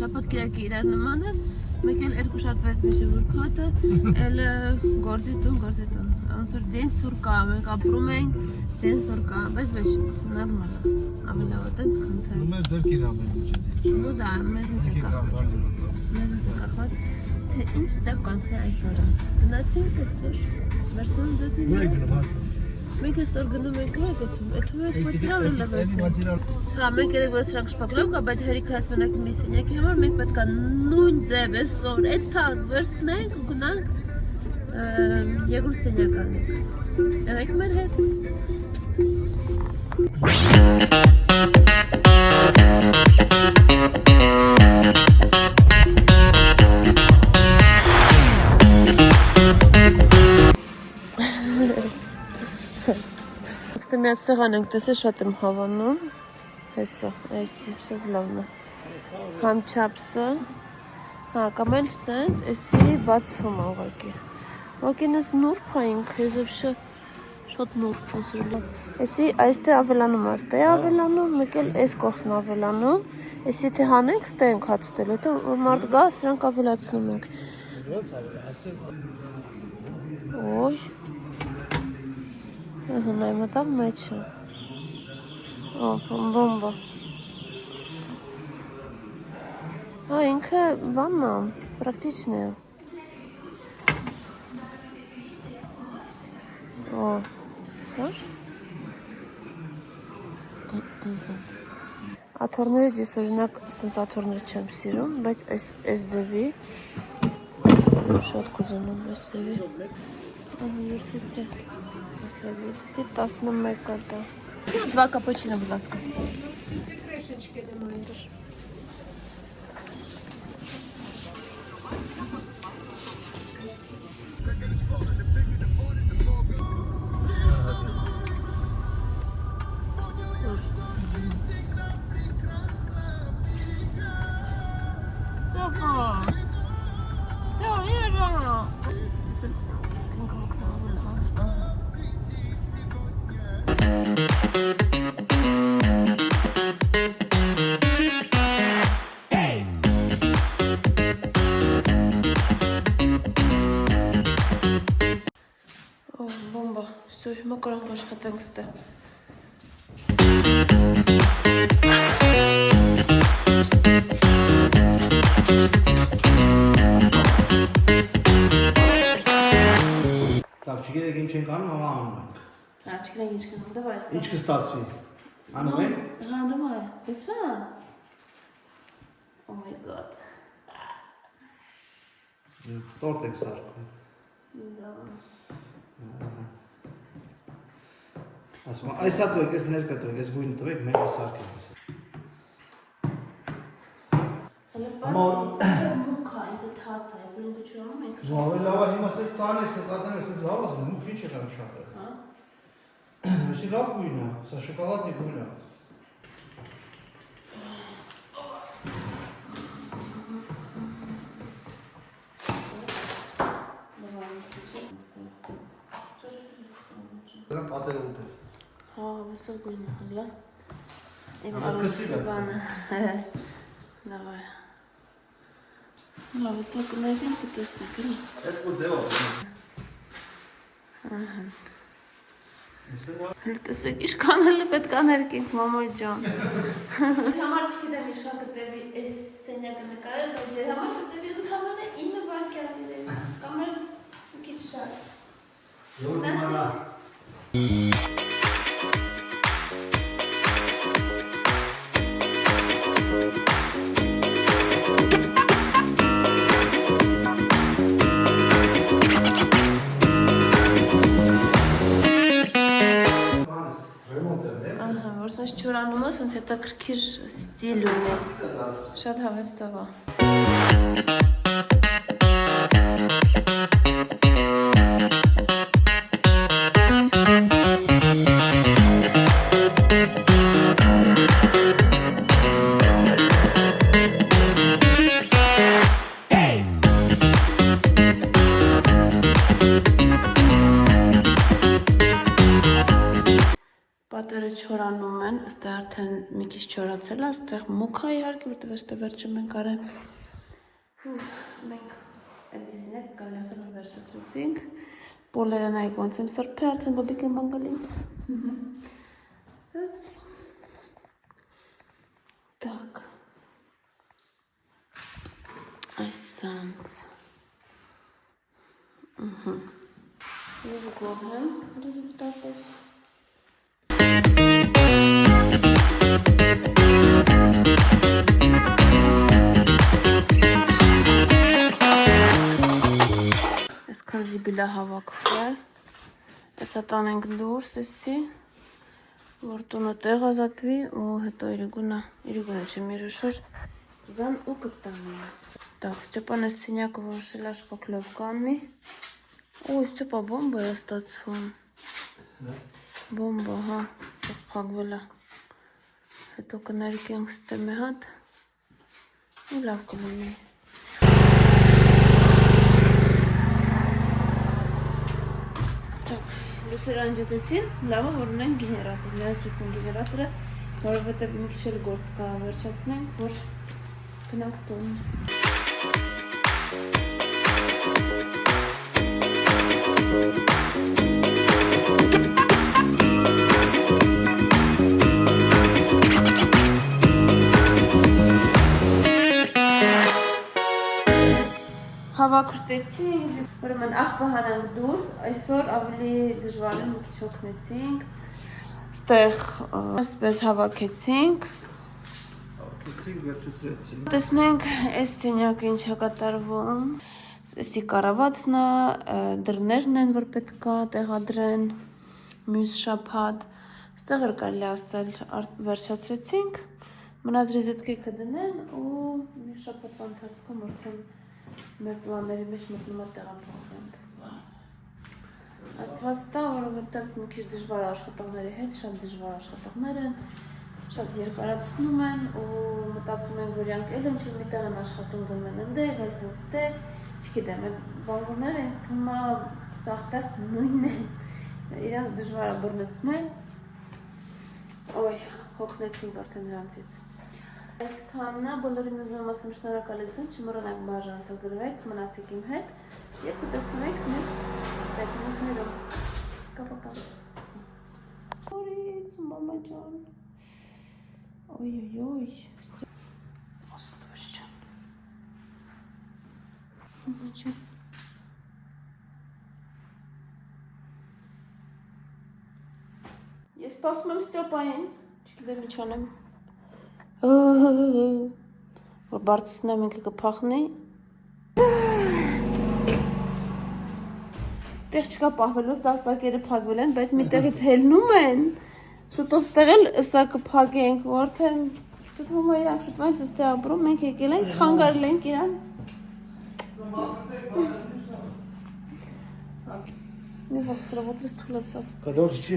շաբաթ կիրակի իրար նման է, մեկ էլ երկու շաբթվեց միշտ ուրբաթը, էլ գործի տուն, ոնց որ ձեն սուր կա, մենք ապրում ենք, ձեն սուր կա, բայց ոչ, նորմալ է, ավելի լավ է տենց քնթել։ Ու մեր ձերքին ամեն ինչ է։ Ու դա, մեզ ինձ է կախված, թե ինչ ձև կանցնի այսօրը։ Գնացինք այսօր, վերցնում ձեզ ինձ։ Մենք այսօր գնում ենք ու գտնում, էթում ենք մատիրալ էլ լվեսնում։ Հա, մենք երեք որ սրանք շպակլով կա, բայց հերիքրած մենակ մի սենյակի համար մենք պետք է նույն ձև այսօր էթան վերցնենք ու գնանք երկրորդ սենյակ անենք։ Եղեք մեր հետ։ Կստե միած սեղան ենք տեսել, շատ եմ հավանում, հեսա, այսի, շատ լավն է, համ չապսը, հա, կամ էլ սենց, այսի բացվում է ուղակի, ուղակին ես նուրբ է ինք, ես ոբշե շատ նուրբ է, այսի այստե ավելանում, աստե ավելանում, մեկ էլ այս կողքն ավելանում, այսի թե հանենք, ստե ենք հացուտել, հետո մարդ գա, սրանք ավելացնում ենք, ոյ, Հնայ մտավ մեջը, բոմբա, ինքը բանն է, պրակտիչն է, աթորներից ես օրինակ սենց աթորներ չեմ սիրում, բայց այս ձևի, շատ կուզենամ այս ձևի, վերսիցի, 11 карта. 2 капучино, будь ласка. Трошечки домаєш. Բոմբա, все, հիմա կարող աշխատենք ստե։ Так, չգիտեք ինչ ենք անում, ամա անում ենք։ Հա, չգիտենք ինչ կանում, դավայ ասա։ Ինչ կստացվի։ Անում ենք։ Հա, դավայ, տեսա։ Oh my god։ Տորտ ենք սարքում։ Դա։ Ասում եմ, այս հատ դուք, ես ներկա դուք, ես գույնը տվեք, մենք կսարքենք։ Մուքա, ինքը թաց է, բլուկը չոնում ենք։ Ավելի լավ է հիմա սենց տանեք, սենց ատանեք, սենց լավ ասեմ, մուք ինչ եկան շատ է։ Հա։ Այսի լավ գույն է, սա շոկոլադնի գույն է։ Դրան պատերը ուտել։ Հա, վսել գույն է, հլա։ Իմ արուսի բանը։ Դավայ։ Լավ, վսել կներգին կտեսնեք, էլի։ Այդ ու ձև ով։ Ահա։ Հələ տեսեք, իշքան հələ պետք է ներկենք, մամոյ ջան։ Համար չգիտեմ իշքան կտևի այս սենյակը նկարել, բայց ձեր համար կտևի ընդհանրապես 9 վայրկյան կամ էլ մի քիչ շատ։ Որ սենց չորանում է, սենց հետաքրքիր ստիլ ունի, շատ հավեսավ է։ Պատերը չորանում են, են, ըստեղ արդեն մի քիչ չորացել է, ըստեղ մուկ է իհարկե, որտեղ այստեղ վերջում ենք արել։ Մենք այնպեսին հետ կարելի ասել որ վերջացրեցինք։ Բոլերը նայեք ոնց եմ սրբել, արդեն բոբիկ եմ անգալին։ Так. Այսանց։ Ես գոհ եմ ռեզուլտատով։ Այսքան զիբիլա հավաքվել։ Այսա տանենք դուրս էսի, որ տունը տեղ ազատվի ու հետո իրիգունը չէ միրուշոր գան ու կտանի ես։ Так, Ստեփանը սենյակը որոշել է շպակլովկանի։ Ой, Ստեփա բոմբա է ստացվում։ Բոմբա, հա, փակվել է։ Հետո կներկենք ստեմի հատ։ Ու լավ կլինի։ Լուսերը անջատեցին, լավը որ ունենք գեներատոր, լիացրեցին գեներատորը, որովհետև մի քիչ էլ գործ կա վերջացնենք, որ գնանք տուն։ Հավաքրտեցինք, ուրեմն աղբը հանանք դուրս, այսօր ավելի դժվար է մի քիչ հոգնեցինք, ստեղ ասպես հավաքեցինք, տեսնենք այս սենյակը ինչ է կատարվում, էսի կարավատն է, դռներն են, որ պետք է տեղադրեն, մյուս շաբաթ, ստեղ էր կարելի ասել վերջացրեցինք, մնաց ռեզետկեքը դնեն ու մյուս շաբաթվա ընթացքում արդեն մեր պլանների մեջ մտնում է տեղափոխվենք։ Աստված տա, որովհետև մի քիչ դժվար է աշխատողների հետ, շատ դժվար աշխատողներ են, շատ երկարացնում են ու մտածում են, որ իրանք էլ ինչ-որ մի տեղ են աշխատում գնում են ընդե, գալիս են ստե, չգիտեմ, այդ բանվորները ինձ թվում է սաղ տեղ նույնն են, իրանց դժվար է բռնեցնել, ոյ, հոգնեցինք արդեն նրանցից։ Այսքանն է, բոլորին ուզում եմ ասեմ շնորհակալություն, չմոռանաք բաժանորդագրվեք, մնացեք իմ հետ և կտեսնվենք մյուս տեսանյութներով։ Կապա։ Օրից, մամա ջան։ Ոյ, Աստված ջան։ Մամա ջան։ Ես սպասում եմ Ստեփային, չգիտեմ ինչ անեմ։ Որ բարձրացնեմ ինքը կփախնի։ Տեղ չկա պահվելու, սաղսակերը փակվել են, բայց մի տեղից հելնում են։ Շուտով ստեղ էլ սա կփակենք, ու արդեն շուտով իրանք շուտվանից ստեղ ապրում, մենք եկել ենք, խանգարել ենք իրանց։ Մի վաղ ծրավոտ ես թուլացավ։ Կդոր չի։